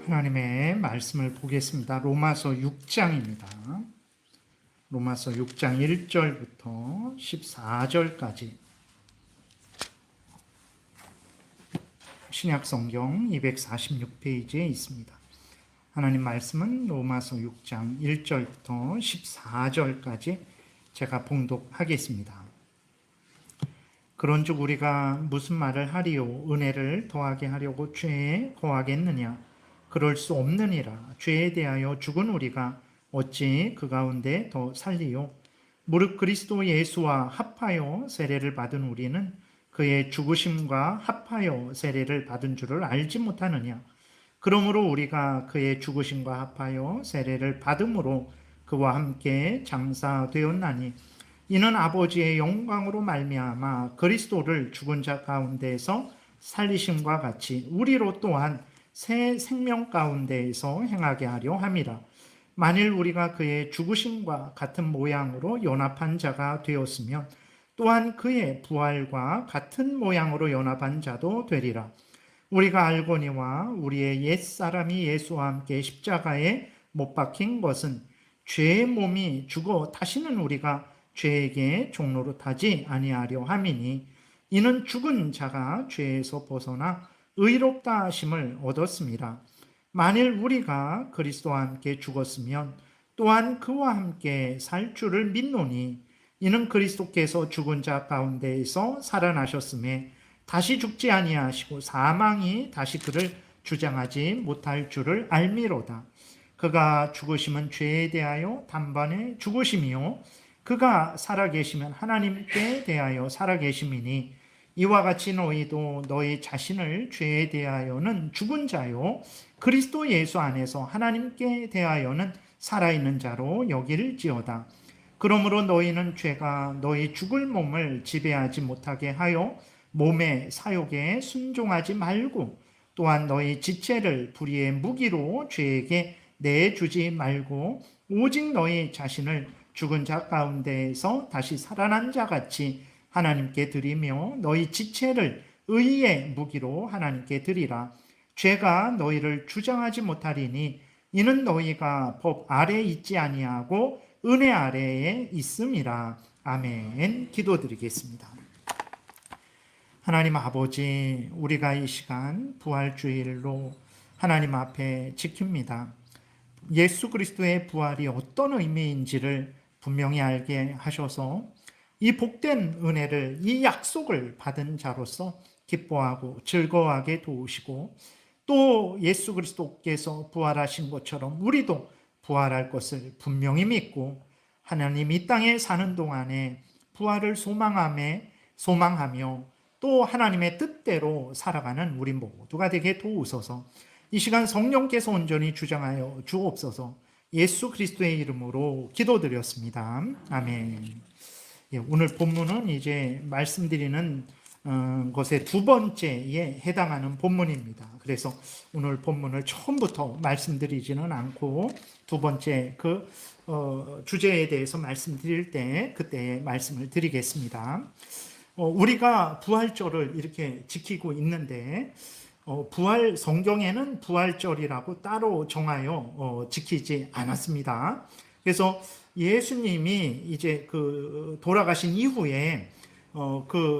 하나님의 말씀을 보겠습니다. 로마서 6장입니다. 로마서 6장 1절부터 14절까지 신약성경 246페이지에 있습니다. 하나님 말씀은 로마서 6장 1절부터 14절까지 제가 봉독하겠습니다. 그런즉 우리가 무슨 말을 하리요? 은혜를 더하게 하려고 죄에 거하겠느냐? 그럴 수 없느니라. 죄에 대하여 죽은 우리가 어찌 그 가운데 더 살리요? 무릇 그리스도 예수와 합하여 세례를 받은 우리는 그의 죽으심과 합하여 세례를 받은 줄을 알지 못하느냐? 그러므로 우리가 그의 죽으심과 합하여 세례를 받음으로 그와 함께 장사되었나니 이는 아버지의 영광으로 말미암아 그리스도를 죽은 자 가운데에서 살리심과 같이 우리로 또한 새 생명 가운데에서 행하게 하려 함이라. 만일 우리가 그의 죽으심과 같은 모양으로 연합한 자가 되었으면 또한 그의 부활과 같은 모양으로 연합한 자도 되리라. 우리가 알거니와 우리의 옛사람이 예수와 함께 십자가에 못 박힌 것은 죄의 몸이 죽어 다시는 우리가 죄에게 종로로 타지 아니하려 함이니 이는 죽은 자가 죄에서 벗어나 의롭다 하심을 얻었습니다. 만일 우리가 그리스도와 함께 죽었으면 또한 그와 함께 살 줄을 믿노니 이는 그리스도께서 죽은 자 가운데에서 살아나셨음에 다시 죽지 아니하시고 사망이 다시 그를 주장하지 못할 줄을 알미로다. 그가 죽으심은 죄에 대하여 단번에 죽으심이요 그가 살아계시면 하나님께 대하여 살아계심이니 이와 같이 너희도 너희 자신을 죄에 대하여는 죽은 자요 그리스도 예수 안에서 하나님께 대하여는 살아있는 자로 여길지어다. 그러므로 너희는 죄가 너희 죽을 몸을 지배하지 못하게 하여 몸의 사욕에 순종하지 말고 또한 너희 지체를 불의의 무기로 죄에게 내주지 말고 오직 너희 자신을 죽은 자 가운데에서 다시 살아난 자 같이 하나님께 드리며 너희 지체를 의의 무기로 하나님께 드리라. 죄가 너희를 주장하지 못하리니 이는 너희가 법 아래에 있지 아니하고 은혜 아래에 있음이라. 아멘. 기도드리겠습니다. 하나님 아버지, 우리가 이 시간 부활주일로 하나님 앞에 지킵니다. 예수 그리스도의 부활이 어떤 의미인지를 분명히 알게 하셔서 이 복된 은혜를, 이 약속을 받은 자로서 기뻐하고 즐거워하게 도우시고 또 예수 그리스도께서 부활하신 것처럼 우리도 부활할 것을 분명히 믿고 하나님 이 땅에 사는 동안에 부활을 소망하며 또 하나님의 뜻대로 살아가는 우리 모두가 되게 도우소서. 이 시간 성령께서 온전히 주장하여 주옵소서. 예수 그리스도의 이름으로 기도드렸습니다. 아멘. 오늘 본문은 이제 말씀드리는 것의 두 번째에 해당하는 본문입니다. 그래서 오늘 본문을 처음부터 말씀드리지는 않고 두 번째 주제에 대해서 말씀드릴 때 그때 말씀을 드리겠습니다. 우리가 부활절을 이렇게 지키고 있는데 성경에는 부활절이라고 따로 정하여 지키지 않았습니다. 그래서 예수님이 이제 돌아가신 이후에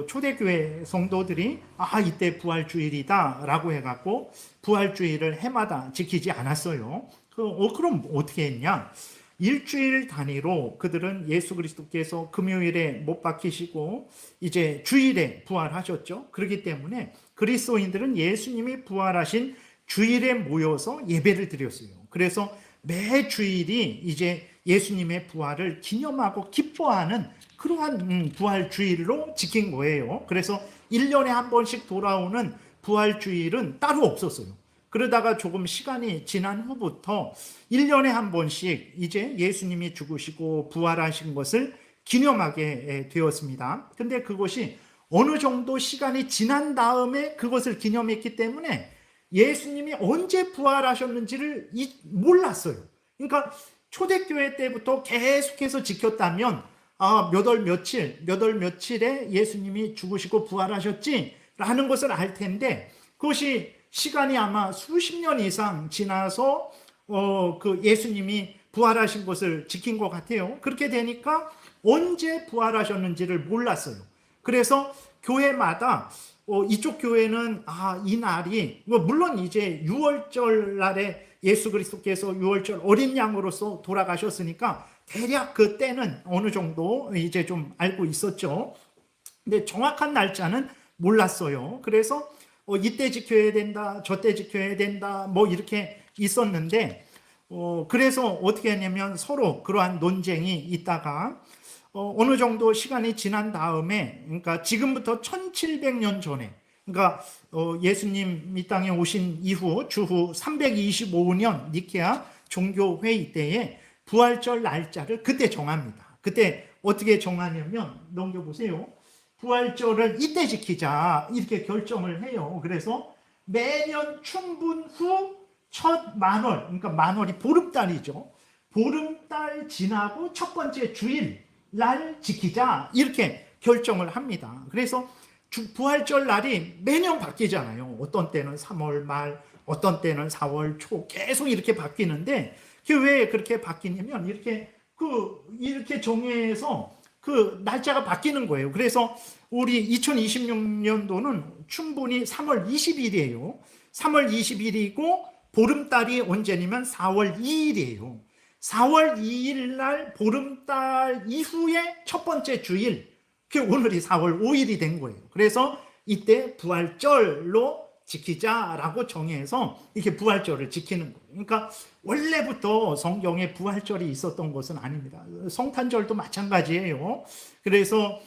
초대교회 성도들이 이때 부활주일이다라고 해갖고 부활주일을 해마다 지키지 않았어요. 그럼 어떻게 했냐? 일주일 단위로 그들은 예수 그리스도께서 금요일에 못 박히시고 이제 주일에 부활하셨죠. 그렇기 때문에 그리스도인들은 예수님이 부활하신 주일에 모여서 예배를 드렸어요. 그래서 매 주일이 이제 예수님의 부활을 기념하고 기뻐하는 그러한 부활주일로 지킨 거예요. 그래서 1년에 한 번씩 돌아오는 부활주일은 따로 없었어요. 그러다가 조금 시간이 지난 후부터 1년에 한 번씩 이제 예수님이 죽으시고 부활하신 것을 기념하게 되었습니다. 근데 그것이 어느 정도 시간이 지난 다음에 그것을 기념했기 때문에 예수님이 언제 부활하셨는지를 몰랐어요. 그러니까 초대교회 때부터 계속해서 지켰다면 몇 월 며칠에 예수님이 죽으시고 부활하셨지라는 것을 알 텐데 그것이 시간이 아마 수십 년 이상 지나서 그 예수님이 부활하신 것을 지킨 것 같아요. 그렇게 되니까 언제 부활하셨는지를 몰랐어요. 그래서 교회마다 이쪽 교회는 이 날이 물론 이제 유월절 날에 예수 그리스도께서 유월절 어린 양으로서 돌아가셨으니까 대략 그 때는 어느 정도 이제 좀 알고 있었죠. 근데 정확한 날짜는 몰랐어요. 그래서 이때 지켜야 된다, 저때 지켜야 된다, 뭐 이렇게 있었는데 그래서 어떻게 했냐면 서로 그러한 논쟁이 있다가 어느 정도 시간이 지난 다음에, 그러니까 지금부터 1700년 전에, 그러니까 예수님 이 땅에 오신 이후 주후 325년 니케아 종교회의 때에 부활절 날짜를 그때 정합니다. 그때 어떻게 정하냐면, 넘겨보세요. 부활절을 이때 지키자 이렇게 결정을 해요. 그래서 매년 춘분 후 첫 만월, 그러니까 만월이 보름달이죠. 보름달 지나고 첫 번째 주일 날 지키자 이렇게 결정을 합니다. 그래서 부활절 날이 매년 바뀌잖아요. 어떤 때는 3월 말, 어떤 때는 4월 초 계속 이렇게 바뀌는데 그게 왜 그렇게 바뀌냐면 이렇게 정해서 그 날짜가 바뀌는 거예요. 그래서 우리 2026년도는 충분히 3월 20일이에요. 3월 20일이고 보름달이 언제냐면 4월 2일이에요. 4월 2일 날 보름달 이후에 첫 번째 주일, 그 오늘이 4월 5일이 된 거예요. 그래서 이때 부활절로 지키자라고 정해서 이렇게 부활절을 지키는 거예요. 그러니까 원래부터 성경에 부활절이 있었던 것은 아닙니다. 성탄절도 마찬가지예요. 그래서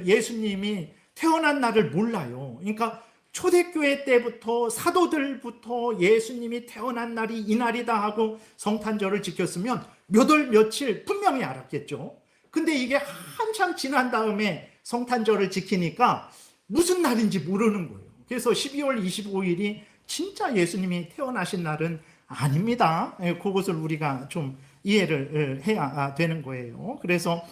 예수님이 태어난 날을 몰라요. 그러니까 초대교회 때부터 사도들부터 예수님이 태어난 날이 이날이다 하고 성탄절을 지켰으면 몇 월 며칠 분명히 알았겠죠. 근데 이게 한참 지난 다음에 성탄절을 지키니까 무슨 날인지 모르는 거예요. 그래서 12월 25일이 진짜 예수님이 태어나신 날은 아닙니다. 그것을 우리가 좀 이해를 해야 되는 거예요. 그래서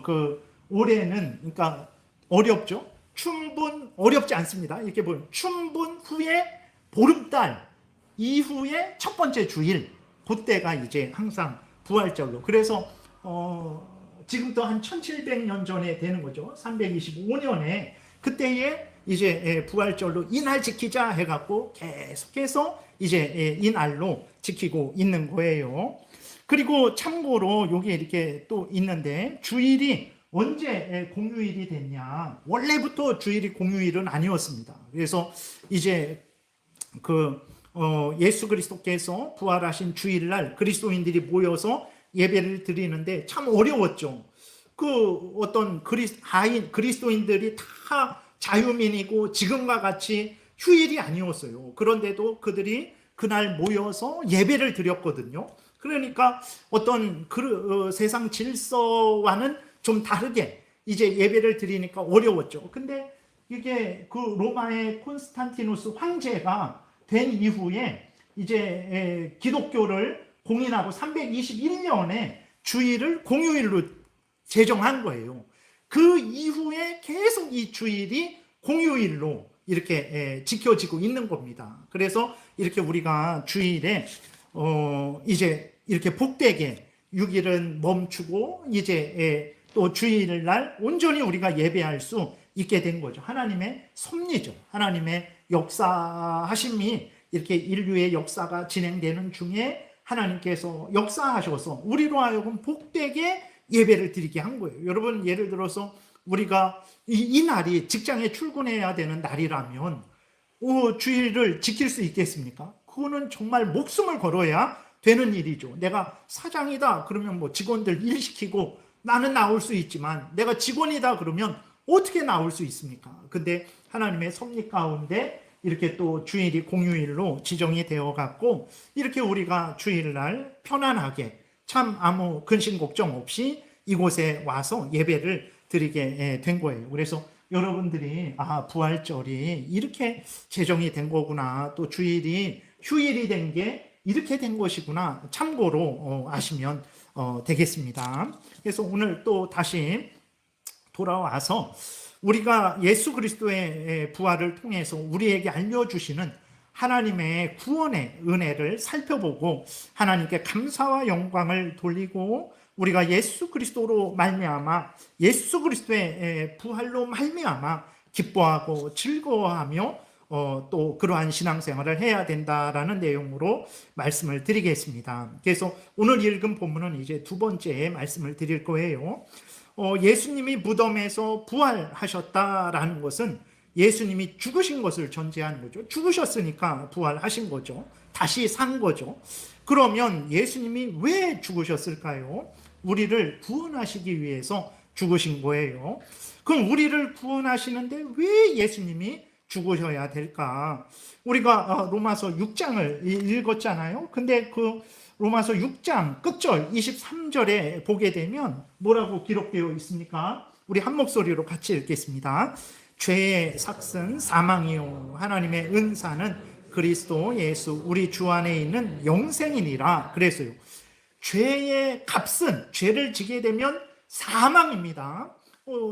그 올해는 그러니까 어렵죠. 춘분 어렵지 않습니다. 이렇게 보면 춘분 후에 보름달 이후에 첫 번째 주일, 그때가 이제 항상 부활절로. 그래서 지금부터 한 1700년 전에 되는 거죠. 325년에 그때에 이제 부활절로 이날 지키자 해갖고 계속해서 이제 이 날로 지키고 있는 거예요. 그리고 참고로 여기 이렇게 또 있는데 주일이 언제 공휴일이 됐냐? 원래부터 주일이 공휴일은 아니었습니다. 그래서 이제 예수 그리스도께서 부활하신 주일날 그리스도인들이 모여서 예배를 드리는데 참 어려웠죠. 어떤 그리스도인들이 다 자유민이고 지금과 같이 휴일이 아니었어요. 그런데도 그들이 그날 모여서 예배를 드렸거든요. 그러니까 어떤 세상 질서와는 좀 다르게 이제 예배를 드리니까 어려웠죠. 근데 이게 로마의 콘스탄티누스 황제가 된 이후에 이제 기독교를 공인하고 321년에 주일을 공휴일로 제정한 거예요. 그 이후에 계속 이 주일이 공휴일로 이렇게 지켜지고 있는 겁니다. 그래서 이렇게 우리가 주일에 이제 이렇게 복되게 6일은 멈추고 이제 또 주일날 온전히 우리가 예배할 수 있게 된 거죠. 하나님의 섭리죠. 하나님의 역사하심이 이렇게 인류의 역사가 진행되는 중에 하나님께서 역사하셔서 우리로 하여금 복되게 예배를 드리게 한 거예요. 여러분, 예를 들어서 우리가 이 날이 직장에 출근해야 되는 날이라면 주일을 지킬 수 있겠습니까? 그거는 정말 목숨을 걸어야 되는 일이죠. 내가 사장이다 그러면 뭐 직원들 일 시키고 나는 나올 수 있지만 내가 직원이다 그러면 어떻게 나올 수 있습니까? 근데 하나님의 섭리 가운데 이렇게 또 주일이 공휴일로 지정이 되어 갖고 이렇게 우리가 주일날 편안하게 참 아무 근심 걱정 없이 이곳에 와서 예배를 드리게 된 거예요. 그래서 여러분들이 부활절이 이렇게 제정이 된 거구나, 또 주일이 휴일이 된 게 이렇게 된 것이구나 참고로 아시면 되겠습니다. 그래서 오늘 또 다시 돌아와서 우리가 예수 그리스도의 부활을 통해서 우리에게 알려주시는 하나님의 구원의 은혜를 살펴보고 하나님께 감사와 영광을 돌리고 우리가 예수 그리스도로 말미암아 예수 그리스도의 부활로 말미암아 기뻐하고 즐거워하며 또 그러한 신앙생활을 해야 된다라는 내용으로 말씀을 드리겠습니다. 그래서 오늘 읽은 본문은 이제 두 번째 말씀을 드릴 거예요. 예수님이 무덤에서 부활하셨다라는 것은 예수님이 죽으신 것을 전제하는 거죠. 죽으셨으니까 부활하신 거죠. 다시 산 거죠. 그러면 예수님이 왜 죽으셨을까요? 우리를 구원하시기 위해서 죽으신 거예요. 그럼 우리를 구원하시는데 왜 예수님이 죽으셔야 될까? 우리가 로마서 6장을 읽었잖아요. 근데 그 로마서 6장 끝절 23절에 보게 되면 뭐라고 기록되어 있습니까? 우리 한 목소리로 같이 읽겠습니다. 죄의 삭은 사망이요 하나님의 은사는 그리스도 예수 우리 주 안에 있는 영생이니라. 그래서요. 죄의 값은 죄를 지게 되면 사망입니다.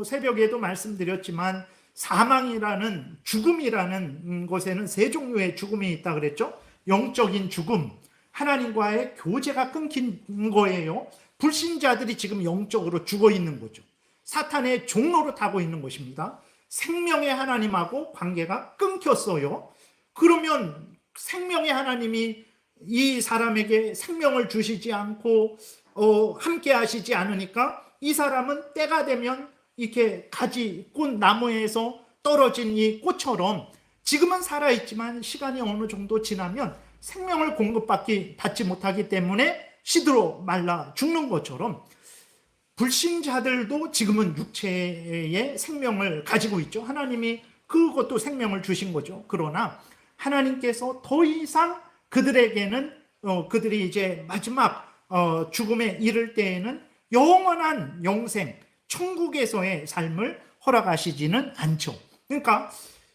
새벽에도 말씀드렸지만 사망이라는 죽음이라는 것에는 세 종류의 죽음이 있다 그랬죠. 영적인 죽음, 하나님과의 교제가 끊긴 거예요. 불신자들이 지금 영적으로 죽어 있는 거죠. 사탄의 종로로 타고 있는 것입니다. 생명의 하나님하고 관계가 끊겼어요. 그러면 생명의 하나님이 이 사람에게 생명을 주시지 않고 함께 하시지 않으니까 이 사람은 때가 되면 이렇게 가지 꽃 나무에서 떨어진 이 꽃처럼 지금은 살아있지만 시간이 어느 정도 지나면 생명을 받지 못하기 때문에 시들어 말라 죽는 것처럼 불신자들도 지금은 육체의 생명을 가지고 있죠. 하나님이 그것도 생명을 주신 거죠. 그러나 하나님께서 더 이상 그들에게는 그들이 이제 마지막 죽음에 이를 때에는 영원한 영생, 천국에서의 삶을 허락하시지는 않죠. 그러니까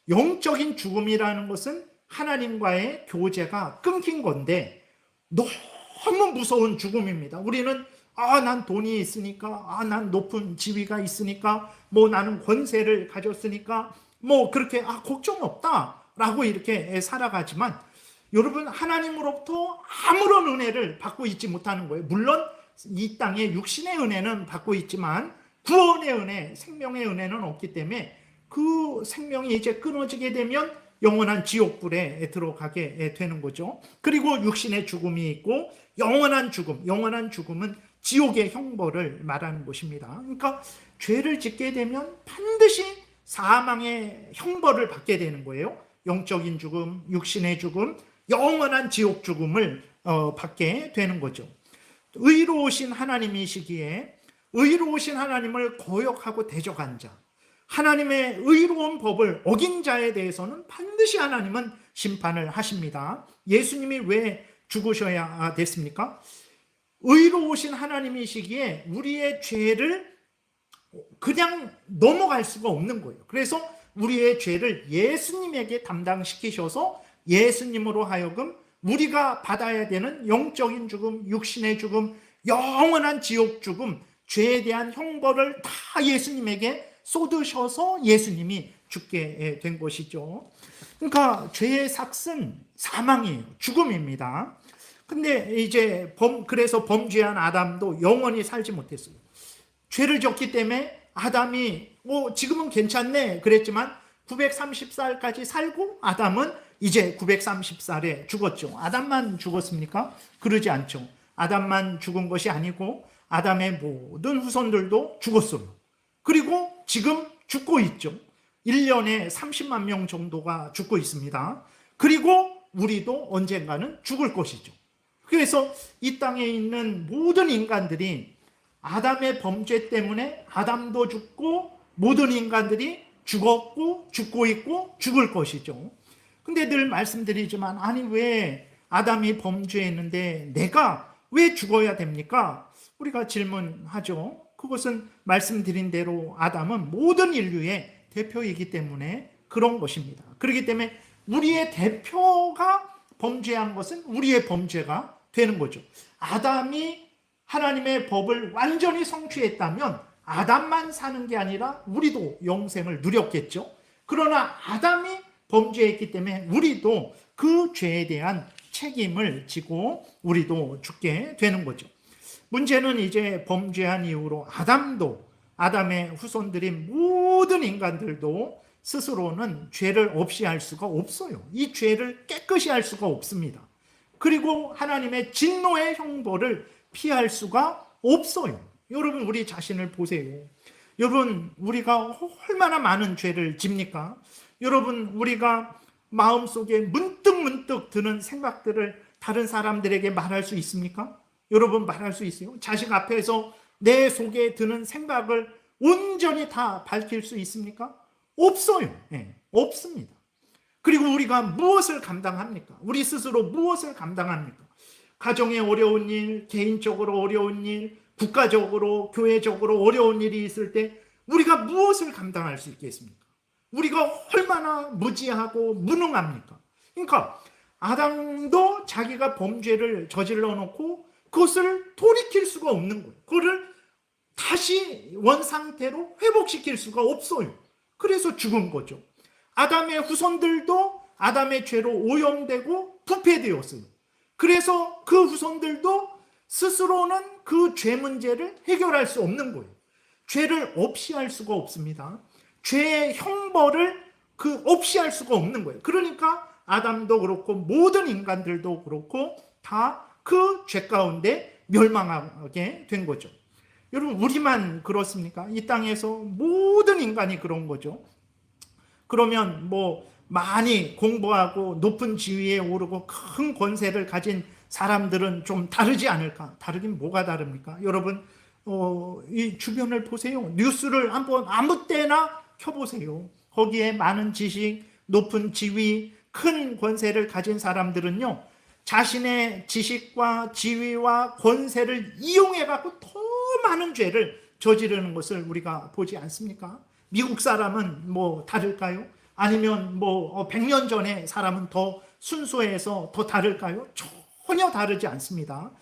영적인 죽음이라는 것은 하나님과의 교제가 끊긴 건데 너무 무서운 죽음입니다. 우리는 난 돈이 있으니까, 난 높은 지위가 있으니까, 나는 권세를 가졌으니까, 그렇게 걱정 없다라고 이렇게 살아가지만 여러분 하나님으로부터 아무런 은혜를 받고 있지 못하는 거예요. 물론 이 땅에 육신의 은혜는 받고 있지만 구원의 은혜, 생명의 은혜는 없기 때문에 그 생명이 이제 끊어지게 되면 영원한 지옥불에 들어가게 되는 거죠. 그리고 육신의 죽음이 있고 영원한 죽음은 지옥의 형벌을 말하는 것입니다. 그러니까 죄를 짓게 되면 반드시 사망의 형벌을 받게 되는 거예요. 영적인 죽음, 육신의 죽음, 영원한 지옥 죽음을 받게 되는 거죠. 의로우신 하나님이시기에 의로우신 하나님을 거역하고 대적한 자, 하나님의 의로운 법을 어긴 자에 대해서는 반드시 하나님은 심판을 하십니다. 예수님이 왜 죽으셔야 됐습니까? 의로우신 하나님이시기에 우리의 죄를 그냥 넘어갈 수가 없는 거예요. 그래서 우리의 죄를 예수님에게 담당시키셔서 예수님으로 하여금 우리가 받아야 되는 영적인 죽음, 육신의 죽음, 영원한 지옥 죽음, 죄에 대한 형벌을 다 예수님에게 쏟으셔서 예수님이 죽게 된 것이죠. 그러니까 죄의 삭은 사망이에요. 죽음입니다. 근데 이제 그래서 범죄한 아담도 영원히 살지 못했어요. 죄를 졌기 때문에 아담이 지금은 괜찮네 그랬지만 930살까지 살고 아담은 이제 930살에 죽었죠. 아담만 죽었습니까? 그러지 않죠. 아담만 죽은 것이 아니고 아담의 모든 후손들도 죽었어요. 그리고 지금 죽고 있죠. 1년에 30만 명 정도가 죽고 있습니다. 그리고 우리도 언젠가는 죽을 것이죠. 그래서 이 땅에 있는 모든 인간들이 아담의 범죄 때문에 아담도 죽고 모든 인간들이 죽었고 죽고 있고 죽을 것이죠. 근데 늘 말씀드리지만 아니 왜 아담이 범죄했는데 내가 왜 죽어야 됩니까? 우리가 질문하죠. 그것은 말씀드린 대로 아담은 모든 인류의 대표이기 때문에 그런 것입니다. 그렇기 때문에 우리의 대표가 범죄한 것은 우리의 범죄가 되는 거죠. 아담이 하나님의 법을 완전히 성취했다면 아담만 사는 게 아니라 우리도 영생을 누렸겠죠. 그러나 아담이 범죄했기 때문에 우리도 그 죄에 대한 책임을 지고 우리도 죽게 되는 거죠. 문제는 이제 범죄한 이후로 아담의 후손들인 모든 인간들도 스스로는 죄를 없이 할 수가 없어요. 이 죄를 깨끗이 할 수가 없습니다. 그리고 하나님의 진노의 형벌을 피할 수가 없어요. 여러분, 우리 자신을 보세요. 여러분, 우리가 얼마나 많은 죄를 집니까? 여러분, 우리가 마음속에 문득문득 드는 생각들을 다른 사람들에게 말할 수 있습니까? 여러분, 말할 수 있어요? 자식 앞에서 내 속에 드는 생각을 온전히 다 밝힐 수 있습니까? 없어요. 네, 없습니다. 그리고 우리가 무엇을 감당합니까? 우리 스스로 무엇을 감당합니까? 가정에 어려운 일, 개인적으로 어려운 일, 국가적으로, 교회적으로 어려운 일이 있을 때 우리가 무엇을 감당할 수 있겠습니까? 우리가 얼마나 무지하고 무능합니까? 그러니까 아담도 자기가 범죄를 저질러 놓고 그것을 돌이킬 수가 없는 거예요. 그거를 다시 원상태로 회복시킬 수가 없어요. 그래서 죽은 거죠. 아담의 후손들도 아담의 죄로 오염되고 부패되었어요. 그래서 그 후손들도 스스로는 그 죄 문제를 해결할 수 없는 거예요. 죄를 없이 할 수가 없습니다. 죄의 형벌을 없이 할 수가 없는 거예요. 그러니까 아담도 그렇고 모든 인간들도 그렇고 다 그 죄 가운데 멸망하게 된 거죠. 여러분, 우리만 그렇습니까? 이 땅에서 모든 인간이 그런 거죠. 그러면 많이 공부하고 높은 지위에 오르고 큰 권세를 가진 사람들은 좀 다르지 않을까? 다르긴 뭐가 다릅니까? 여러분, 이 주변을 보세요. 뉴스를 한번 아무 때나 켜보세요. 거기에 많은 지식, 높은 지위, 큰 권세를 가진 사람들은요, 자신의 지식과 지위와 권세를 이용해갖고 더 많은 죄를 저지르는 것을 우리가 보지 않습니까? 미국 사람은 다를까요? 아니면 100년 전에 사람은 더 순수해서 더 다를까요? 전혀 다르지 않습니다.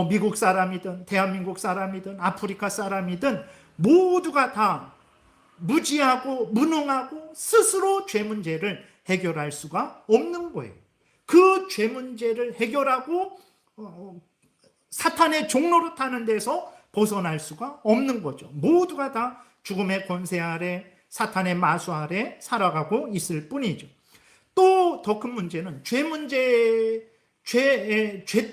미국 사람이든 대한민국 사람이든 아프리카 사람이든 모두가 다 무지하고 무능하고 스스로 죄 문제를 해결할 수가 없는 거예요. 그 죄 문제를 해결하고 사탄의 종로로 타는 데서 벗어날 수가 없는 거죠. 모두가 다 죽음의 권세 아래, 사탄의 마수 아래 살아가고 있을 뿐이죠. 또 더 큰 문제는 죄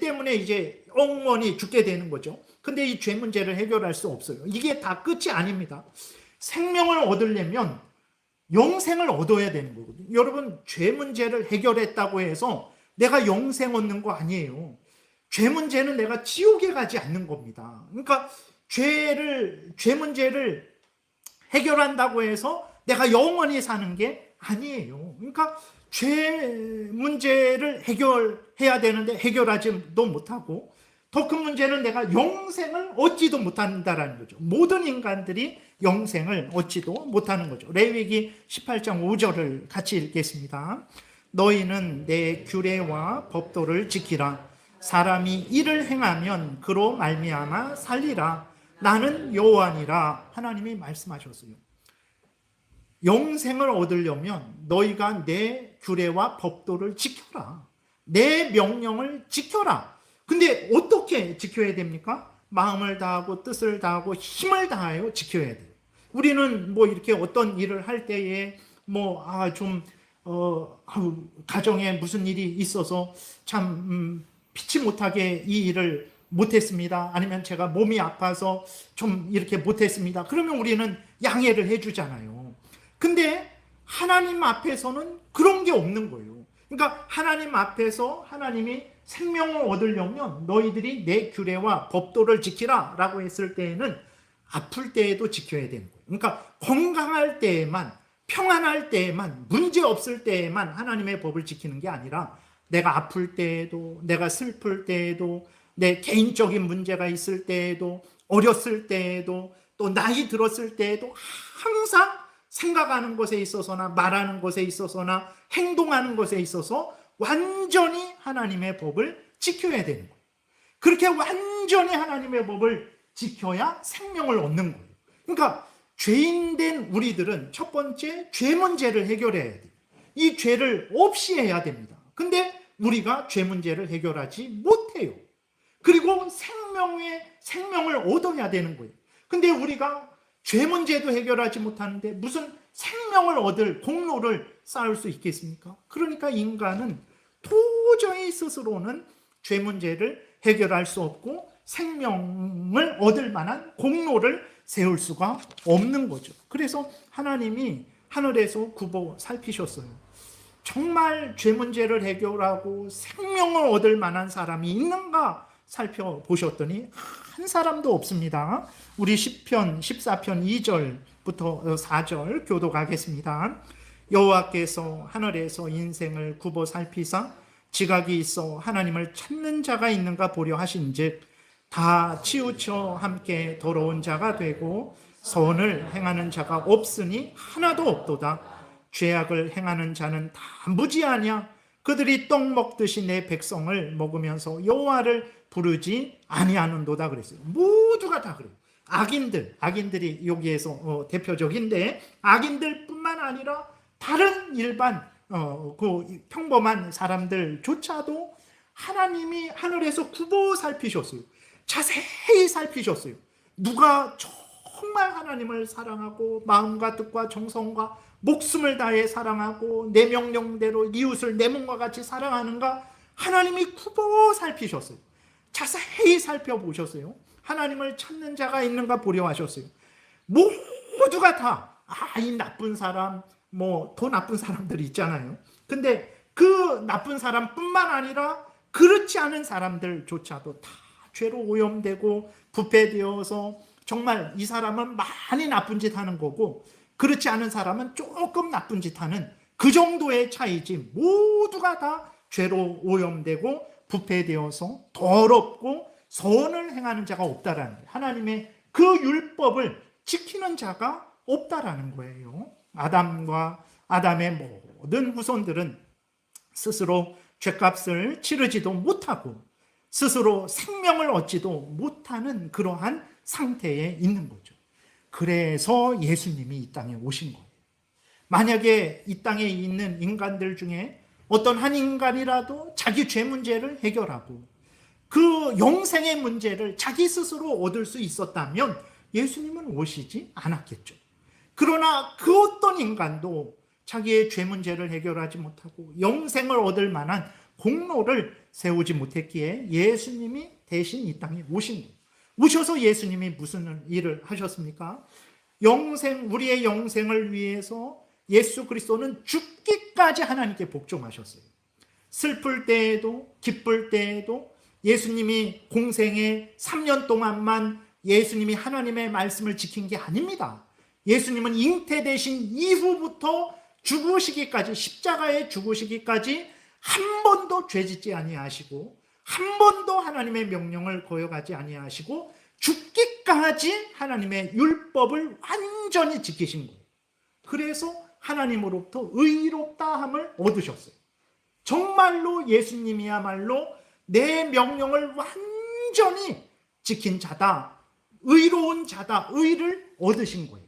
때문에 이제 영원히 죽게 되는 거죠. 근데 이 죄 문제를 해결할 수 없어요. 이게 다 끝이 아닙니다. 생명을 얻으려면 영생을 얻어야 되는 거거든요. 여러분, 죄 문제를 해결했다고 해서 내가 영생 얻는 거 아니에요. 죄 문제는 내가 지옥에 가지 않는 겁니다. 그러니까 죄 문제를 해결한다고 해서 내가 영원히 사는 게 아니에요. 그러니까 죄 문제를 해결해야 되는데 해결하지도 못하고, 더 큰 문제는 내가 영생을 얻지도 못한다라는 거죠. 모든 인간들이 영생을 얻지도 못하는 거죠. 레위기 18장 5절을 같이 읽겠습니다. 너희는 내 규례와 법도를 지키라. 사람이 이를 행하면 그로 말미암아 살리라. 나는 여호와니라. 하나님이 말씀하셨어요. 영생을 얻으려면 너희가 내 규례와 법도를 지켜라. 내 명령을 지켜라. 근데 어떻게 지켜야 됩니까? 마음을 다하고 뜻을 다하고 힘을 다하여 지켜야 돼요. 우리는 이렇게 어떤 일을 할 때에 가정에 무슨 일이 있어서 참 피치 못하게 이 일을 못했습니다. 아니면 제가 몸이 아파서 좀 이렇게 못했습니다. 그러면 우리는 양해를 해주잖아요. 근데 하나님 앞에서는 그런 게 없는 거예요. 그러니까 하나님 앞에서 하나님이 생명을 얻으려면 너희들이 내 규례와 법도를 지키라 라고 했을 때에는 아플 때에도 지켜야 되는 거예요. 그러니까 건강할 때에만, 평안할 때에만, 문제 없을 때에만 하나님의 법을 지키는 게 아니라 내가 아플 때에도, 내가 슬플 때에도, 내 개인적인 문제가 있을 때에도, 어렸을 때에도, 또 나이 들었을 때에도 항상 생각하는 것에 있어서나 말하는 것에 있어서나 행동하는 것에 있어서 완전히 하나님의 법을 지켜야 되는 거예요. 그렇게 완전히 하나님의 법을 지켜야 생명을 얻는 거예요. 그러니까 죄인된 우리들은 첫 번째 죄 문제를 해결해야 돼요. 이 죄를 없이 해야 됩니다. 근데 우리가 죄 문제를 해결하지 못해요. 그리고 생명을 얻어야 되는 거예요. 근데 우리가 죄 문제도 해결하지 못하는데 무슨 생명을 얻을 공로를 쌓을 수 있겠습니까? 그러니까 인간은 도저히 스스로는 죄 문제를 해결할 수 없고 생명을 얻을 만한 공로를 세울 수가 없는 거죠. 그래서 하나님이 하늘에서 굽어 살피셨어요. 정말 죄 문제를 해결하고 생명을 얻을 만한 사람이 있는가 살펴보셨더니 한 사람도 없습니다. 우리 시편 14편 2절부터 4절 교독하겠습니다. 여호와께서 하늘에서 인생을 굽어 살피사 지각이 있어 하나님을 찾는 자가 있는가 보려 하신즉 다 치우쳐 함께 더러운 자가 되고 선을 행하는 자가 없으니 하나도 없도다. 죄악을 행하는 자는 다 무지하냐? 그들이 떡 먹듯이 내 백성을 먹으면서 여호와를 부르지 아니하는도다 그랬어요. 모두가 다 그래요. 악인들이 여기에서 대표적인데 악인들뿐만 아니라 다른 일반 그 평범한 사람들조차도 하나님이 하늘에서 굽어 살피셨어요. 자세히 살피셨어요. 누가 정말 하나님을 사랑하고 마음과 뜻과 정성과 목숨을 다해 사랑하고 내 명령대로 이웃을 내 몸과 같이 사랑하는가? 하나님이 굽어 살피셨어요. 자세히 살펴보셨어요. 하나님을 찾는 자가 있는가 보려 하셨어요. 모두가 다 이 나쁜 사람, 더 나쁜 사람들이 있잖아요. 근데 그 나쁜 사람뿐만 아니라 그렇지 않은 사람들조차도 다 죄로 오염되고 부패되어서 정말 이 사람은 많이 나쁜 짓 하는 거고 그렇지 않은 사람은 조금 나쁜 짓 하는 그 정도의 차이지 모두가 다 죄로 오염되고 부패되어서 더럽고 선을 행하는 자가 없다라는 거예요. 하나님의 그 율법을 지키는 자가 없다라는 거예요. 아담의 모든 후손들은 스스로 죄값을 치르지도 못하고 스스로 생명을 얻지도 못하는 그러한 상태에 있는 거죠. 그래서 예수님이 이 땅에 오신 거예요. 만약에 이 땅에 있는 인간들 중에 어떤 한 인간이라도 자기 죄 문제를 해결하고 그 영생의 문제를 자기 스스로 얻을 수 있었다면 예수님은 오시지 않았겠죠. 그러나 그 어떤 인간도 자기의 죄 문제를 해결하지 못하고 영생을 얻을 만한 공로를 세우지 못했기에 예수님이 대신 이 땅에 오신 거예요. 오셔서 예수님이 무슨 일을 하셨습니까? 우리의 영생을 위해서 예수 그리스도는 죽기까지 하나님께 복종하셨어요. 슬플 때에도 기쁠 때에도 예수님이 공생의 3년 동안만 예수님이 하나님의 말씀을 지킨 게 아닙니다. 예수님은 잉태되신 이후부터 죽으시기까지, 십자가에 죽으시기까지 한 번도 죄짓지 아니하시고 한 번도 하나님의 명령을 거역하지 아니하시고 죽기까지 하나님의 율법을 완전히 지키신 거예요. 그래서 하나님으로부터 의롭다함을 얻으셨어요. 정말로 예수님이야말로 내 명령을 완전히 지킨 자다, 의로운 자다, 의를 얻으신 거예요.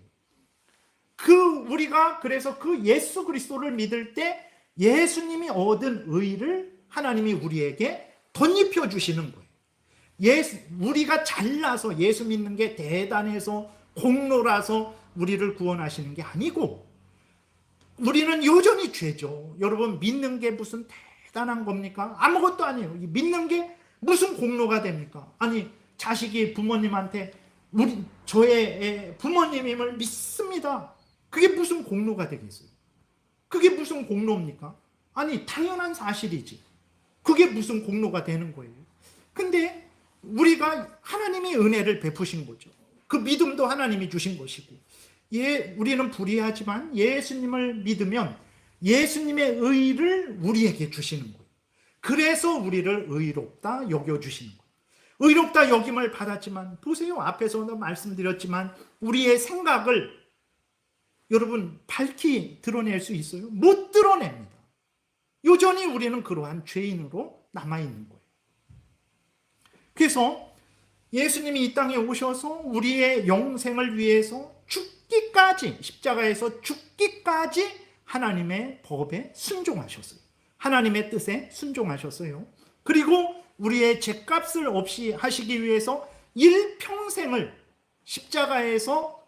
우리가 그래서 그 예수 그리스도를 믿을 때 예수님이 얻은 의를 하나님이 우리에게 덧입혀 주시는 거예요. 우리가 잘나서 예수 믿는 게 대단해서 공로라서 우리를 구원하시는 게 아니고 우리는 여전히 죄죠. 여러분, 믿는 게 무슨 대단한 겁니까? 아무것도 아니에요. 믿는 게 무슨 공로가 됩니까? 아니, 자식이 부모님한테 저의 부모님임을 믿습니다. 그게 무슨 공로가 되겠어요? 그게 무슨 공로입니까? 아니, 당연한 사실이지. 그게 무슨 공로가 되는 거예요? 근데 우리가 하나님이 은혜를 베푸신 거죠. 그 믿음도 하나님이 주신 것이고, 우리는 불의하지만 예수님을 믿으면 예수님의 의를 우리에게 주시는 거예요. 그래서 우리를 의롭다 여겨주시는 거예요. 의롭다 여김을 받았지만, 보세요. 앞에서도 말씀드렸지만 우리의 생각을 여러분 밝히 드러낼 수 있어요? 못 드러냅니다. 여전히 우리는 그러한 죄인으로 남아있는 거예요. 그래서 예수님이 이 땅에 오셔서 우리의 영생을 위해서 죽기까지, 십자가에서 죽기까지 하나님의 법에 순종하셨어요. 하나님의 뜻에 순종하셨어요. 그리고 우리의 죄값을 없이 하시기 위해서 일평생을 십자가에서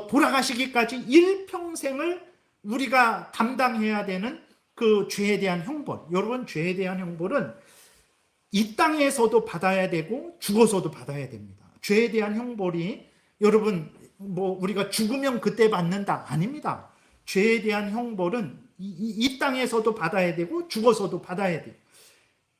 돌아가시기까지 일평생을 우리가 담당해야 되는 그 죄에 대한 형벌. 여러분, 죄에 대한 형벌은 이 땅에서도 받아야 되고 죽어서도 받아야 됩니다. 죄에 대한 형벌이 여러분 우리가 죽으면 그때 받는다 아닙니다. 죄에 대한 형벌은 이 땅에서도 받아야 되고 죽어서도 받아야 돼요.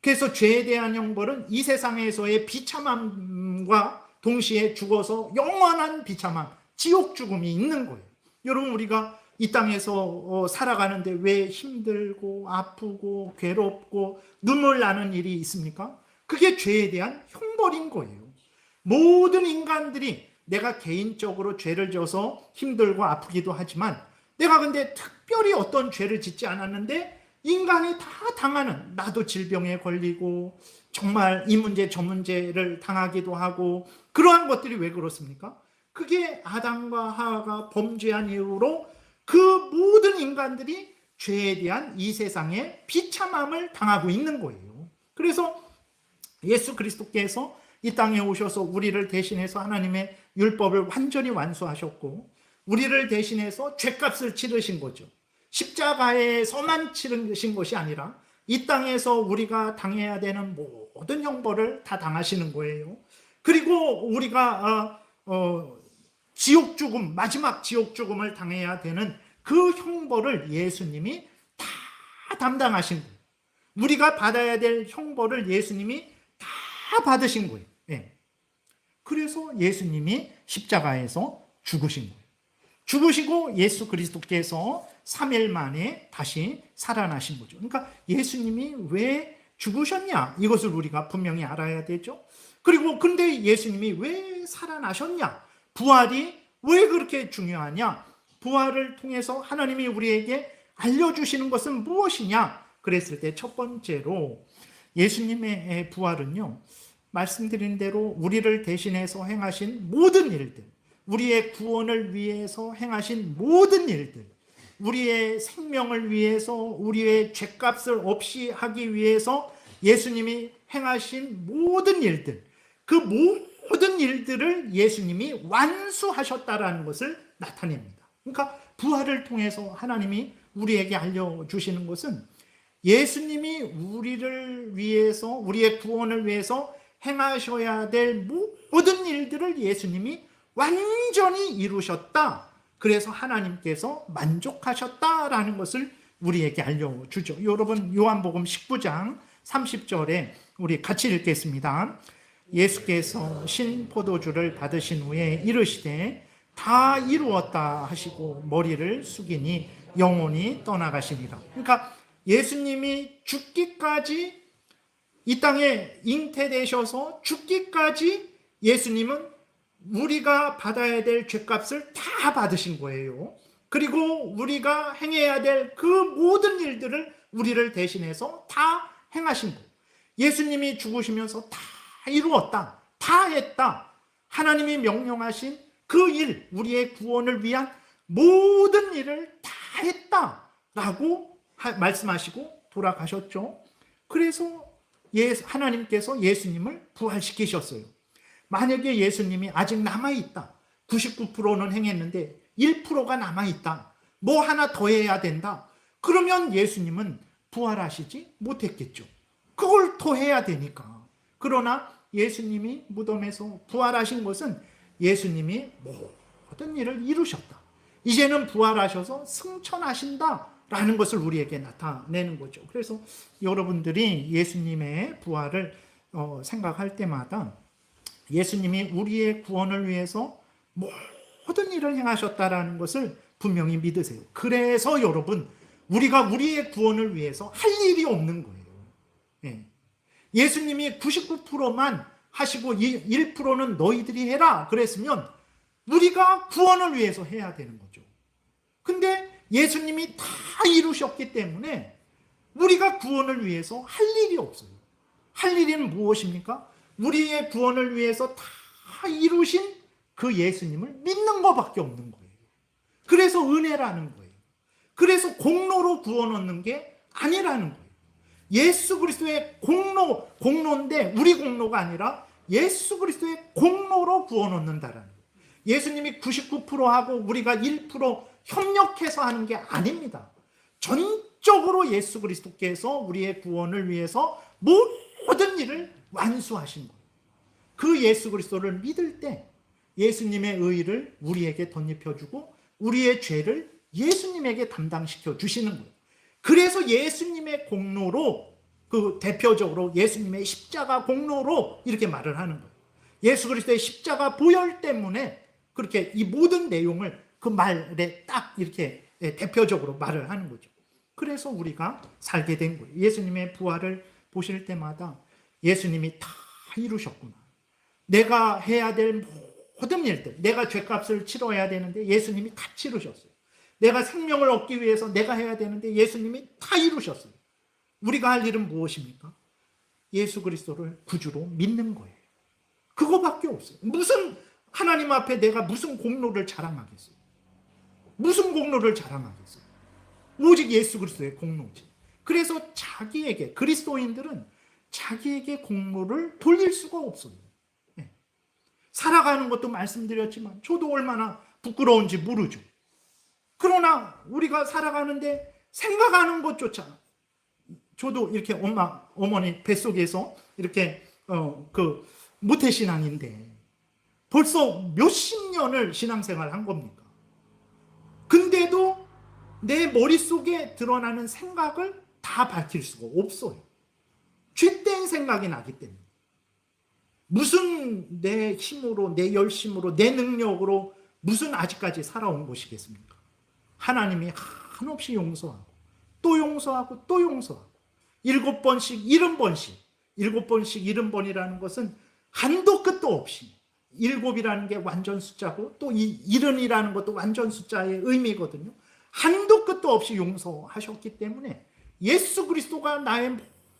그래서 죄에 대한 형벌은 이 세상에서의 비참함과 동시에 죽어서 영원한 비참함, 지옥 죽음이 있는 거예요. 여러분, 우리가 이 땅에서 살아가는데 왜 힘들고 아프고 괴롭고 눈물 나는 일이 있습니까? 그게 죄에 대한 형벌인 거예요. 모든 인간들이 내가 개인적으로 죄를 져서 힘들고 아프기도 하지만 내가 근데 특별히 어떤 죄를 짓지 않았는데 인간이 다 당하는, 나도 질병에 걸리고 정말 이 문제 저 문제를 당하기도 하고, 그러한 것들이 왜 그렇습니까? 그게 아담과 하와가 범죄한 이후로 그 모든 인간들이 죄에 대한 이 세상의 비참함을 당하고 있는 거예요. 그래서 예수 그리스도께서 이 땅에 오셔서 우리를 대신해서 하나님의 율법을 완전히 완수하셨고 우리를 대신해서 죄값을 치르신 거죠. 십자가에서만 치르신 것이 아니라 이 땅에서 우리가 당해야 되는 모든 형벌을 다 당하시는 거예요. 그리고 우리가 지옥 죽음, 마지막 지옥 죽음을 당해야 되는 그 형벌을 예수님이 다 담당하신 거예요. 우리가 받아야 될 형벌을 예수님이 다 받으신 거예요. 네. 그래서 예수님이 십자가에서 죽으신 거예요. 죽으시고 예수 그리스도께서 3일 만에 다시 살아나신 거죠. 그러니까 예수님이 왜 죽으셨냐? 이것을 우리가 분명히 알아야 되죠. 그리고 근데 예수님이 왜 살아나셨냐? 부활이 왜 그렇게 중요하냐? 부활을 통해서 하나님이 우리에게 알려주시는 것은 무엇이냐? 그랬을 때 첫 번째로 예수님의 부활은요, 말씀드린 대로 우리를 대신해서 행하신 모든 일들, 우리의 구원을 위해서 행하신 모든 일들, 우리의 생명을 위해서, 우리의 죄값을 없이 하기 위해서 예수님이 행하신 모든 일들, 그 모든 일들을 예수님이 완수하셨다라는 것을 나타냅니다. 그러니까 부활을 통해서 하나님이 우리에게 알려주시는 것은 예수님이 우리를 위해서, 우리의 구원을 위해서 행하셔야 될 모든 일들을 예수님이 완전히 이루셨다. 그래서 하나님께서 만족하셨다라는 것을 우리에게 알려주죠. 여러분, 요한복음 19장 30절에 우리 같이 읽겠습니다. 예수께서 신포도주를 받으신 후에 이르시되 다 이루었다 하시고 머리를 숙이니 영혼이 떠나가시니라. 그러니까 예수님이 죽기까지 이 땅에 잉태되셔서 죽기까지 예수님은 우리가 받아야 될 죄값을 다 받으신 거예요. 그리고 우리가 행해야 될 그 모든 일들을 우리를 대신해서 다 행하신 거예요. 예수님이 죽으시면서 다 이루었다, 다 했다. 하나님이 명령하신 그 일, 우리의 구원을 위한 모든 일을 다 했다라고 말씀하시고 돌아가셨죠. 그래서 하나님께서 예수님을 부활시키셨어요. 만약에 예수님이 아직 남아있다, 99%는 행했는데 1%가 남아있다, 뭐 하나 더 해야 된다, 그러면 예수님은 부활하시지 못했겠죠. 그걸 더 해야 되니까. 그러나 예수님이 무덤에서 부활하신 것은 예수님이 모든 일을 이루셨다, 이제는 부활하셔서 승천하신다라는 것을 우리에게 나타내는 거죠. 그래서 여러분들이 예수님의 부활을 생각할 때마다 예수님이 우리의 구원을 위해서 모든 일을 행하셨다라는 것을 분명히 믿으세요. 그래서 여러분, 우리가 우리의 구원을 위해서 할 일이 없는 거예요. 예. 예수님이 99%만 하시고 1%는 너희들이 해라 그랬으면 우리가 구원을 위해서 해야 되는 거죠. 근데 예수님이 다 이루셨기 때문에 우리가 구원을 위해서 할 일이 없어요. 할 일은 무엇입니까? 우리의 구원을 위해서 다 이루신 그 예수님을 믿는 것밖에 없는 거예요. 그래서 은혜라는 거예요. 그래서 공로로 구원 얻는 게 아니라는 거예요. 예수 그리스도의 공로인데 우리 공로가 아니라 예수 그리스도의 공로로 구원 얻는다라는 거예요. 예수님이 99%하고 우리가 1% 협력해서 하는 게 아닙니다. 전적으로 예수 그리스도께서 우리의 구원을 위해서 모든 일을 완수하신 거예요. 그 예수 그리스도를 믿을 때 예수님의 의의를 우리에게 덧입혀주고 우리의 죄를 예수님에게 담당시켜 주시는 거예요. 그래서 예수님의 공로로, 그 대표적으로 예수님의 십자가 공로로 이렇게 말을 하는 거예요. 예수 그리스도의 십자가 보혈 때문에 그렇게 이 모든 내용을 그 말에 딱 이렇게 대표적으로 말을 하는 거죠. 그래서 우리가 살게 된 거예요. 예수님의 부활을 보실 때마다 예수님이 다 이루셨구나. 내가 해야 될 모든 일들, 내가 죄값을 치러야 되는데 예수님이 다 치르셨어요. 내가 생명을 얻기 위해서 내가 해야 되는데 예수님이 다 이루셨어요. 우리가 할 일은 무엇입니까? 예수 그리스도를 구주로 믿는 거예요. 그거밖에 없어요. 무슨 하나님 앞에 내가 무슨 공로를 자랑하겠어요? 무슨 공로를 자랑하겠어요? 오직 예수 그리스도의 공로지. 그래서 자기에게, 그리스도인들은 자기에게 공로를 돌릴 수가 없어요. 네. 살아가는 것도 말씀드렸지만 저도 얼마나 부끄러운지 모르죠. 그러나 우리가 살아가는데 생각하는 것조차, 저도 이렇게 어머니 뱃속에서 이렇게 모태신앙인데 벌써 몇십 년을 신앙생활 한 겁니까? 근데도 내 머릿속에 드러나는 생각을 다 밝힐 수가 없어요. 죄된 생각이 나기 때문에. 무슨 내 힘으로, 내 열심으로, 내 능력으로 무슨 아직까지 살아온 것이겠습니까? 하나님이 한없이 용서하고 또 용서하고 또 용서하고 7번씩 70번씩 7번씩 70번이라는 것은 한도 끝도 없이 7이라는 게 완전 숫자고 또 이 70이라는 것도 완전 숫자의 의미거든요. 한도 끝도 없이 용서하셨기 때문에 예수 그리스도가 나의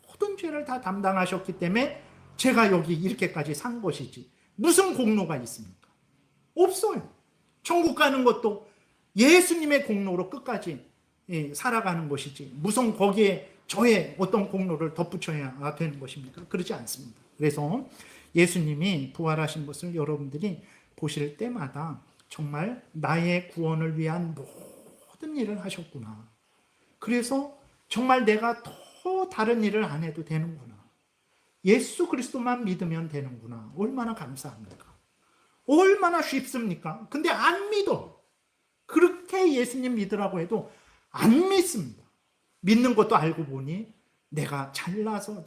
모든 죄를 다 담당하셨기 때문에 제가 여기 이렇게까지 산 것이지 무슨 공로가 있습니까? 없어요. 천국 가는 것도 예수님의 공로로 끝까지 살아가는 것이지 무슨 거기에 저의 어떤 공로를 덧붙여야 되는 것입니까? 그렇지 않습니다. 그래서 예수님이 부활하신 것을 여러분들이 보실 때마다 정말 나의 구원을 위한 모든 일을 하셨구나. 그래서 정말 내가 더 다른 일을 안 해도 되는구나. 예수 그리스도만 믿으면 되는구나. 얼마나 감사합니까? 얼마나 쉽습니까? 근데 안 믿어. 그렇게 예수님 믿으라고 해도 안 믿습니다. 믿는 것도 알고 보니 내가 잘해서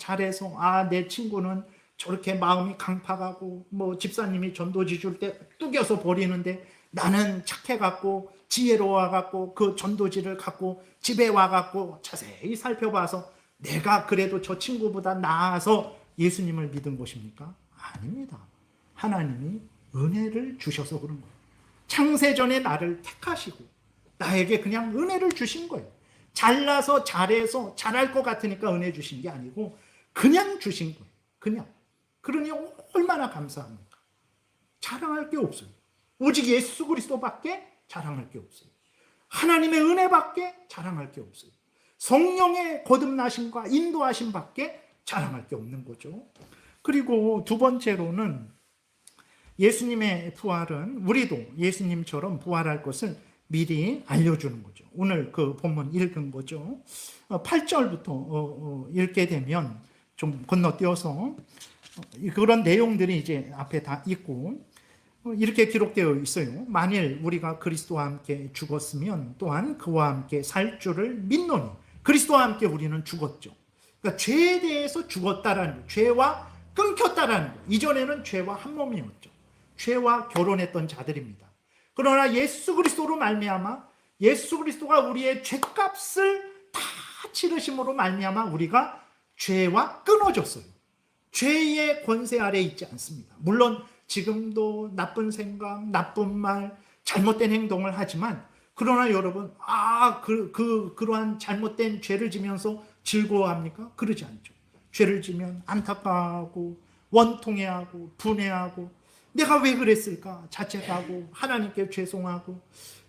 내 친구는 저렇게 마음이 강팍하고 집사님이 전도지 줄 때 뚜겨서 버리는데 나는 착해갖고 지혜로워갖고 그 전도지를 갖고 집에 와갖고 자세히 살펴봐서 내가 그래도 저 친구보다 나아서 예수님을 믿은 것입니까? 아닙니다. 하나님이 은혜를 주셔서 그런 거예요. 창세전에 나를 택하시고 나에게 그냥 은혜를 주신 거예요. 잘나서 잘해서 잘할 것 같으니까 은혜 주신 게 아니고 그냥 주신 거예요. 그냥. 그러니 얼마나 감사합니까? 자랑할 게 없어요. 오직 예수 그리스도밖에 자랑할 게 없어요. 하나님의 은혜밖에 자랑할 게 없어요. 성령의 거듭나심과 인도하심밖에 자랑할 게 없는 거죠. 그리고 두 번째로는 예수님의 부활은 우리도 예수님처럼 부활할 것을 미리 알려주는 거죠. 오늘 그 본문 읽은 거죠. 8절부터 읽게 되면 좀 건너뛰어서 그런 내용들이 이제 앞에 다 있고 이렇게 기록되어 있어요. 만일 우리가 그리스도와 함께 죽었으면 또한 그와 함께 살 줄을 믿노니. 그리스도와 함께 우리는 죽었죠. 그러니까 죄에 대해서 죽었다라는 거예요. 죄와 끊겼다라는 거예요. 이전에는 죄와 한 몸이었죠. 죄와 결혼했던 자들입니다. 그러나 예수 그리스도로 말미암아 예수 그리스도가 우리의 죄값을 다 치르심으로 말미암아 우리가 죄와 끊어졌어요. 죄의 권세 아래 있지 않습니다. 물론 지금도 나쁜 생각, 나쁜 말, 잘못된 행동을 하지만 그러나 여러분 그러한 잘못된 죄를 지면서 즐거워합니까? 그러지 않죠. 죄를 지면 안타까워하고 원통해하고 분해하고 내가 왜 그랬을까 자책하고 하나님께 죄송하고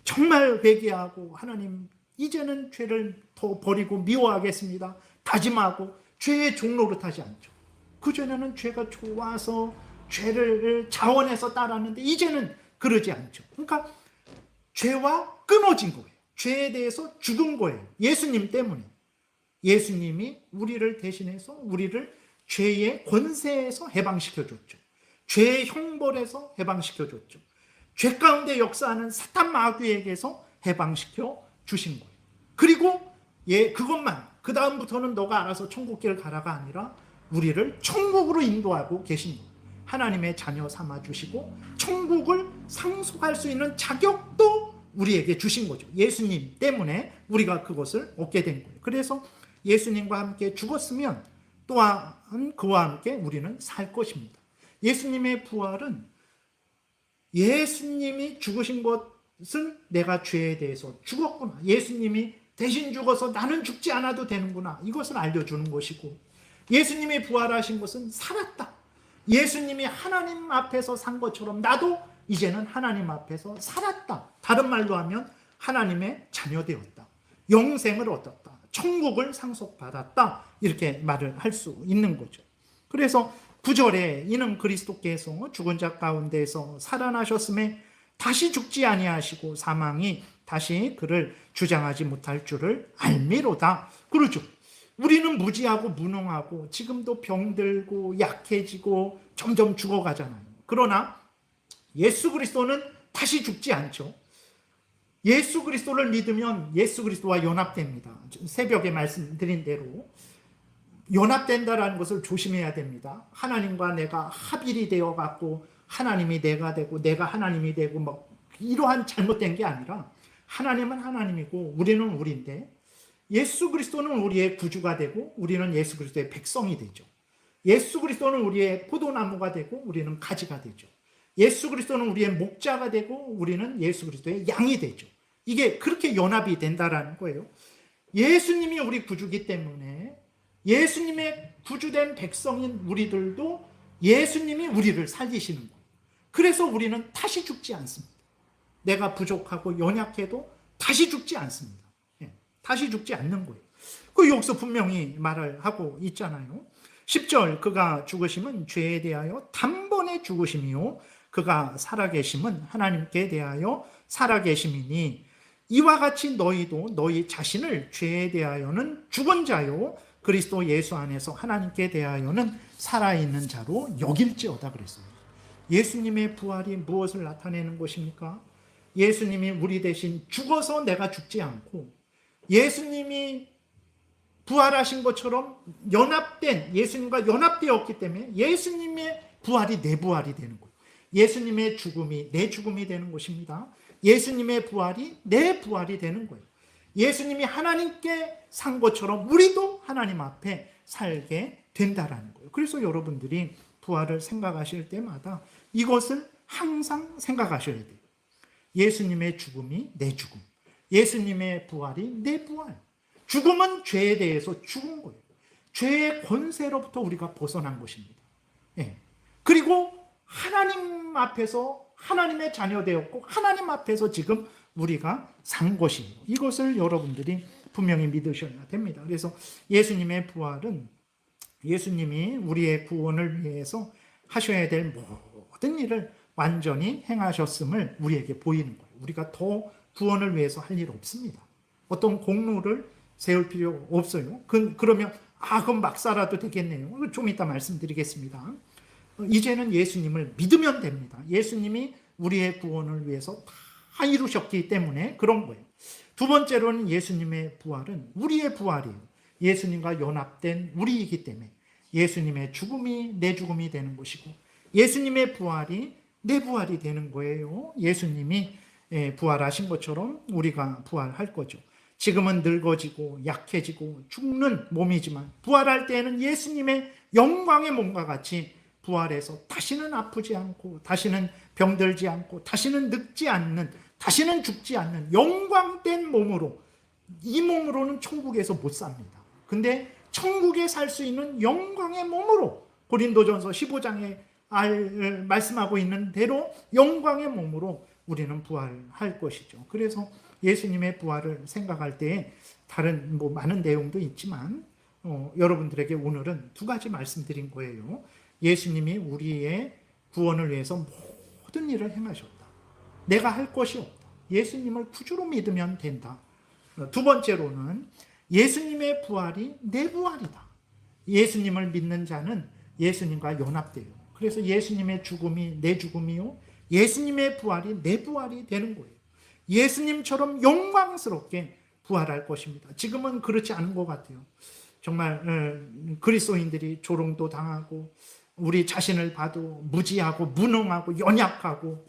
정말 회개하고 하나님 이제는 죄를 더 버리고 미워하겠습니다. 다짐하고 죄의 종로로 타지 않죠. 그전에는 죄가 좋아서 죄를 자원해서 따랐는데 이제는 그러지 않죠. 그러니까 죄와 끊어진 거예요. 죄에 대해서 죽은 거예요. 예수님 때문에. 예수님이 우리를 대신해서 우리를 죄의 권세에서 해방시켜줬죠. 죄의 형벌에서 해방시켜줬죠. 죄 가운데 역사하는 사탄 마귀에게서 해방시켜 주신 거예요. 그리고 그것만, 그 다음부터는 너가 알아서 천국길 가라가 아니라 우리를 천국으로 인도하고 계신 거예요. 하나님의 자녀 삼아주시고 천국을 상속할 수 있는 자격도 우리에게 주신 거죠. 예수님 때문에 우리가 그것을 얻게 된 거예요. 그래서 예수님과 함께 죽었으면 또한 그와 함께 우리는 살 것입니다. 예수님의 부활은 예수님이 죽으신 것은 내가 죄에 대해서 죽었구나. 예수님이 대신 죽어서 나는 죽지 않아도 되는구나. 이것을 알려주는 것이고, 예수님이 부활하신 것은 살았다. 예수님이 하나님 앞에서 산 것처럼 나도 이제는 하나님 앞에서 살았다. 다른 말로 하면 하나님의 자녀 되었다. 영생을 얻었다. 천국을 상속받았다. 이렇게 말을 할 수 있는 거죠. 그래서 9절에 이는 그리스도께서 죽은 자 가운데서 살아나셨음에 다시 죽지 아니하시고 사망이 다시 그를 주장하지 못할 줄을 알미로다. 그러죠. 우리는 무지하고 무능하고 지금도 병들고 약해지고 점점 죽어가잖아요. 그러나 예수 그리스도는 다시 죽지 않죠. 예수 그리스도를 믿으면 예수 그리스도와 연합됩니다. 새벽에 말씀드린 대로 연합된다라는 것을 조심해야 됩니다. 하나님과 내가 합일이 되어 갖고 하나님이 내가 되고 내가 하나님이 되고 뭐 이러한 잘못된 게 아니라 하나님은 하나님이고 우리는 우리인데 예수 그리스도는 우리의 구주가 되고 우리는 예수 그리스도의 백성이 되죠. 예수 그리스도는 우리의 포도나무가 되고 우리는 가지가 되죠. 예수 그리스도는 우리의 목자가 되고 우리는 예수 그리스도의 양이 되죠. 이게 그렇게 연합이 된다라는 거예요. 예수님이 우리 구주기 때문에 예수님의 구주된 백성인 우리들도 예수님이 우리를 살리시는 거예요. 그래서 우리는 다시 죽지 않습니다. 내가 부족하고 연약해도 다시 죽지 않습니다. 다시 죽지 않는 거예요. 그 여기서 분명히 말을 하고 있잖아요. 10절 그가 죽으심은 죄에 대하여 단번에 죽으심이요 그가 살아계심은 하나님께 대하여 살아계심이니 이와 같이 너희도 너희 자신을 죄에 대하여는 죽은 자요 그리스도 예수 안에서 하나님께 대하여는 살아있는 자로 여길지어다 그랬어요. 예수님의 부활이 무엇을 나타내는 것입니까? 예수님이 우리 대신 죽어서 내가 죽지 않고 예수님이 부활하신 것처럼 연합된 예수님과 연합되었기 때문에 예수님의 부활이 내 부활이 되는 거예요. 예수님의 죽음이 내 죽음이 되는 것입니다. 예수님의 부활이 내 부활이 되는 거예요. 예수님이 하나님께 산 것처럼 우리도 하나님 앞에 살게 된다라는 거예요. 그래서 여러분들이 부활을 생각하실 때마다 이것을 항상 생각하셔야 돼요. 예수님의 죽음이 내 죽음, 예수님의 부활이 내 부활. 죽음은 죄에 대해서 죽은 거예요. 죄의 권세로부터 우리가 벗어난 것입니다. 그리고 하나님 앞에서 하나님의 자녀 되었고 하나님 앞에서 지금 우리가 산 것이에요. 이것을 여러분들이 분명히 믿으셔야 됩니다. 그래서 예수님의 부활은 예수님이 우리의 구원을 위해서 하셔야 될 모든 일을 완전히 행하셨음을 우리에게 보이는 거예요. 우리가 더 구원을 위해서 할 일 없습니다. 어떤 공로를 세울 필요 없어요. 그러면 그럼 막 살아도 되겠네요. 좀 이따 말씀드리겠습니다. 이제는 예수님을 믿으면 됩니다. 예수님이 우리의 구원을 위해서 다 이루셨기 때문에 그런 거예요. 두 번째로는 예수님의 부활은 우리의 부활이에요. 예수님과 연합된 우리이기 때문에 예수님의 죽음이 내 죽음이 되는 것이고 예수님의 부활이 내 부활이 되는 거예요. 예수님이 부활하신 것처럼 우리가 부활할 거죠. 지금은 늙어지고 약해지고 죽는 몸이지만 부활할 때에는 예수님의 영광의 몸과 같이 부활해서 다시는 아프지 않고 다시는 병들지 않고 다시는 늙지 않는 다시는 죽지 않는 영광된 몸으로 이 몸으로는 천국에서 못 삽니다. 근데 천국에 살 수 있는 영광의 몸으로 고린도전서 15장에 말씀하고 있는 대로 영광의 몸으로 우리는 부활할 것이죠. 그래서 예수님의 부활을 생각할 때 다른 많은 내용도 있지만 여러분들에게 오늘은 두 가지 말씀드린 거예요. 예수님이 우리의 구원을 위해서 모든 일을 행하셨다. 내가 할 것이 없다. 예수님을 구주로 믿으면 된다. 두 번째로는 예수님의 부활이 내 부활이다. 예수님을 믿는 자는 예수님과 연합돼요. 그래서 예수님의 죽음이 내 죽음이요, 예수님의 부활이 내 부활이 되는 거예요. 예수님처럼 영광스럽게 부활할 것입니다. 지금은 그렇지 않은 것 같아요. 정말 그리스도인들이 조롱도 당하고 우리 자신을 봐도 무지하고 무능하고 연약하고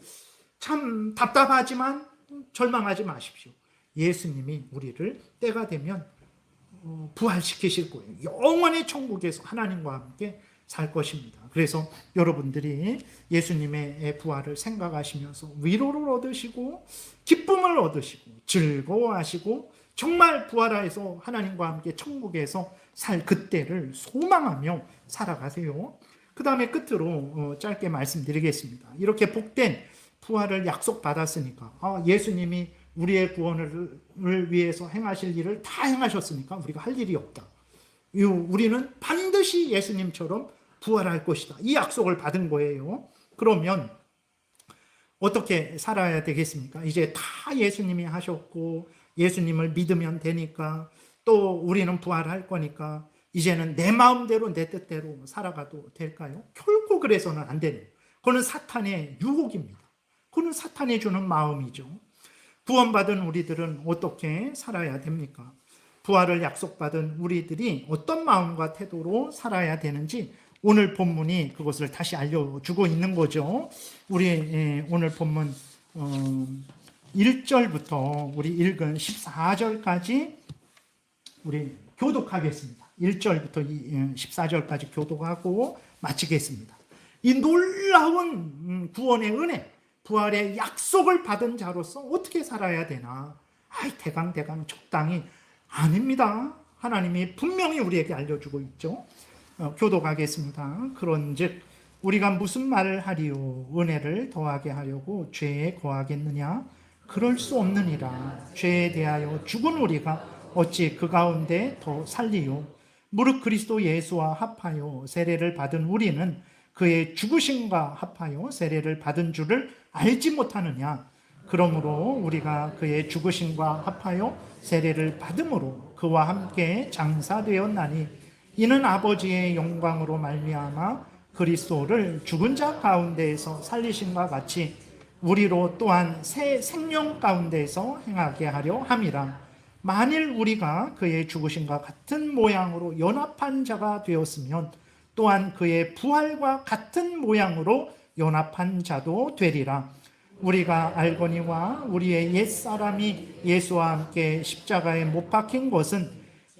참 답답하지만 절망하지 마십시오. 예수님이 우리를 때가 되면 부활시키실 거예요. 영원히 천국에서 하나님과 함께 살 것입니다. 그래서 여러분들이 예수님의 부활을 생각하시면서 위로를 얻으시고 기쁨을 얻으시고 즐거워하시고 정말 부활해서 하나님과 함께 천국에서 살 그때를 소망하며 살아가세요. 그 다음에 끝으로 짧게 말씀드리겠습니다. 이렇게 복된 부활을 약속받았으니까 예수님이 우리의 구원을 위해서 행하실 일을 다 행하셨으니까 우리가 할 일이 없다. 우리는 반드시 예수님처럼 부활할 것이다. 이 약속을 받은 거예요. 그러면 어떻게 살아야 되겠습니까? 이제 다 예수님이 하셨고 예수님을 믿으면 되니까 또 우리는 부활할 거니까 이제는 내 마음대로 내 뜻대로 살아가도 될까요? 결코 그래서는 안 되는 거예요. 그거는 사탄의 유혹입니다. 그거는 사탄이 주는 마음이죠. 구원받은 우리들은 어떻게 살아야 됩니까? 부활을 약속받은 우리들이 어떤 마음과 태도로 살아야 되는지 오늘 본문이 그것을 다시 알려주고 있는 거죠. 우리 오늘 본문 1절부터 우리 읽은 14절까지 우리 교독하겠습니다. 1절부터 14절까지 교독하고 마치겠습니다. 이 놀라운 구원의 은혜, 부활의 약속을 받은 자로서 어떻게 살아야 되나? 대강 적당히 아닙니다. 하나님이 분명히 우리에게 알려주고 있죠. 교독하겠습니다. 그런즉 우리가 무슨 말을 하리요? 은혜를 더하게 하려고 죄에 거하겠느냐? 그럴 수 없느니라. 죄에 대하여 죽은 우리가 어찌 그 가운데 더 살리요? 무릇 그리스도 예수와 합하여 세례를 받은 우리는 그의 죽으심과 합하여 세례를 받은 줄을 알지 못하느냐? 그러므로 우리가 그의 죽으심과 합하여 세례를 받음으로 그와 함께 장사되었나니 이는 아버지의 영광으로 말미암아 그리스도를 죽은 자 가운데에서 살리심과 같이 우리로 또한 새 생명 가운데에서 행하게 하려 함이라. 만일 우리가 그의 죽으심과 같은 모양으로 연합한 자가 되었으면 또한 그의 부활과 같은 모양으로 연합한 자도 되리라. 우리가 알거니와 우리의 옛사람이 예수와 함께 십자가에 못 박힌 것은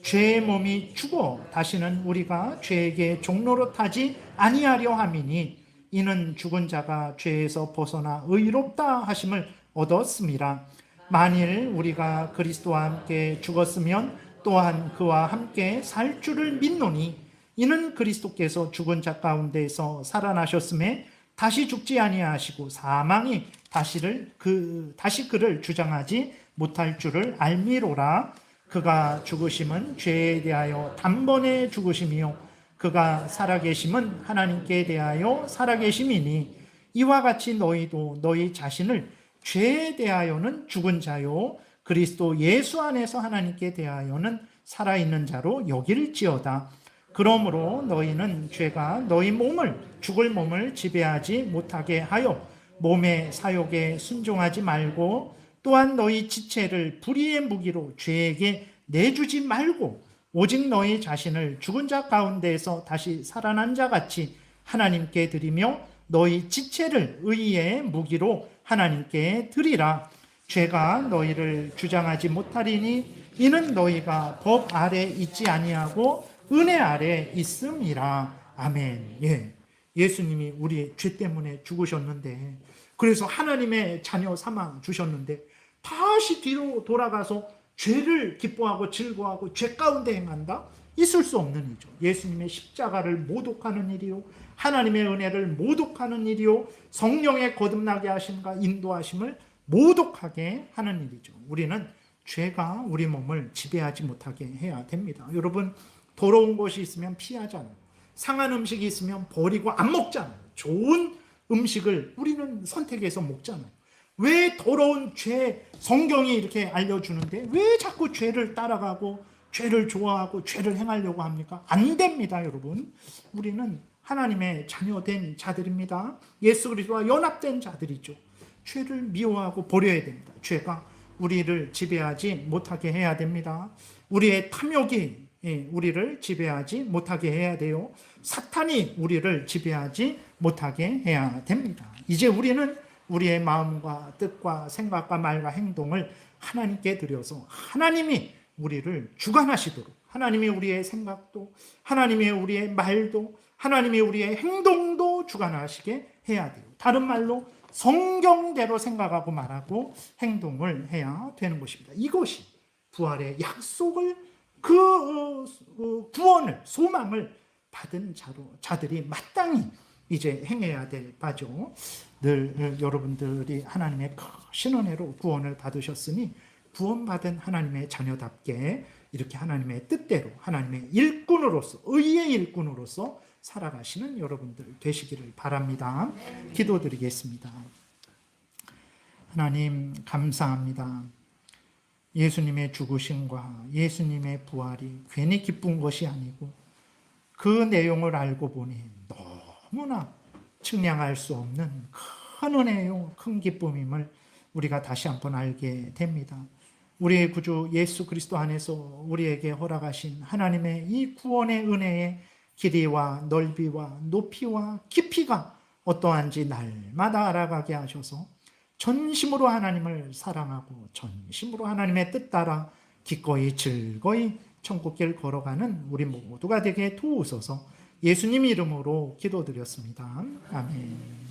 죄의 몸이 죽어 다시는 우리가 죄에게 종노릇하지 아니하려 함이니 이는 죽은 자가 죄에서 벗어나 의롭다 하심을 얻었음이라. 만일 우리가 그리스도와 함께 죽었으면 또한 그와 함께 살 줄을 믿노니 이는 그리스도께서 죽은 자 가운데에서 살아나셨음에 다시 죽지 아니하시고 사망이 다시 그를 주장하지 못할 줄을 알미로라. 그가 죽으심은 죄에 대하여 단번에 죽으심이요 그가 살아계심은 하나님께 대하여 살아계심이니 이와 같이 너희도 너희 자신을 죄에 대하여는 죽은 자요 그리스도 예수 안에서 하나님께 대하여는 살아있는 자로 여길지어다. 그러므로 너희는 죄가 너희 몸을 죽을 몸을 지배하지 못하게 하여 몸의 사욕에 순종하지 말고 또한 너희 지체를 불의의 무기로 죄에게 내주지 말고 오직 너희 자신을 죽은 자 가운데에서 다시 살아난 자 같이 하나님께 드리며 너희 지체를 의의 무기로 하나님께 드리라. 죄가 너희를 주장하지 못하리니 이는 너희가 법 아래 있지 아니하고 은혜 아래 있음이라. 아멘. 예수님이 우리 죄 때문에 죽으셨는데 그래서 하나님의 자녀 삼아 주셨는데 다시 뒤로 돌아가서 죄를 기뻐하고 즐거워하고 죄 가운데 행한다? 있을 수 없는 일이죠. 예수님의 십자가를 모독하는 일이요 하나님의 은혜를 모독하는 일이요 성령의 거듭나게 하심과 인도하심을 모독하게 하는 일이죠. 우리는 죄가 우리 몸을 지배하지 못하게 해야 됩니다. 여러분 더러운 것이 있으면 피하잖아요. 상한 음식이 있으면 버리고 안 먹잖아요. 좋은 음식을 우리는 선택해서 먹잖아요. 왜 더러운 죄, 성경이 이렇게 알려주는데 왜 자꾸 죄를 따라가고 죄를 좋아하고 죄를 행하려고 합니까? 안 됩니다, 여러분. 우리는 하나님의 자녀된 자들입니다. 예수 그리스도와 연합된 자들이죠. 죄를 미워하고 버려야 됩니다. 죄가 우리를 지배하지 못하게 해야 됩니다. 우리의 탐욕이 우리를 지배하지 못하게 해야 돼요. 사탄이 우리를 지배하지 못하게 해야 됩니다. 이제 우리는 우리의 마음과 뜻과 생각과 말과 행동을 하나님께 드려서 하나님이 우리를 주관하시도록, 하나님이 우리의 생각도, 하나님이 우리의 말도, 하나님이 우리의 행동도 주관하시게 해야 돼요. 다른 말로 성경대로 생각하고 말하고 행동을 해야 되는 것입니다. 이것이 부활의 약속을, 구원을, 소망을 받은 자들이 마땅히 이제 행해야 될 바죠. 늘 여러분들이 하나님의 크신 은혜로 구원을 받으셨으니 구원받은 하나님의 자녀답게 이렇게 하나님의 뜻대로 하나님의 일꾼으로서, 의의 일꾼으로서 살아가시는 여러분들 되시기를 바랍니다. 기도드리겠습니다. 하나님 감사합니다. 예수님의 죽으심과 예수님의 부활이 괜히 기쁜 것이 아니고 그 내용을 알고 보니 너무나 측량할 수 없는 큰 은혜요, 큰 기쁨임을 우리가 다시 한번 알게 됩니다. 우리의 구주 예수 그리스도 안에서 우리에게 허락하신 하나님의 이 구원의 은혜의 길이와 넓이와 높이와 깊이가 어떠한지 날마다 알아가게 하셔서 전심으로 하나님을 사랑하고 전심으로 하나님의 뜻 따라 기꺼이 즐거이 천국길 걸어가는 우리 모두가 되게 도우소서. 예수님 이름으로 기도드렸습니다. 아멘.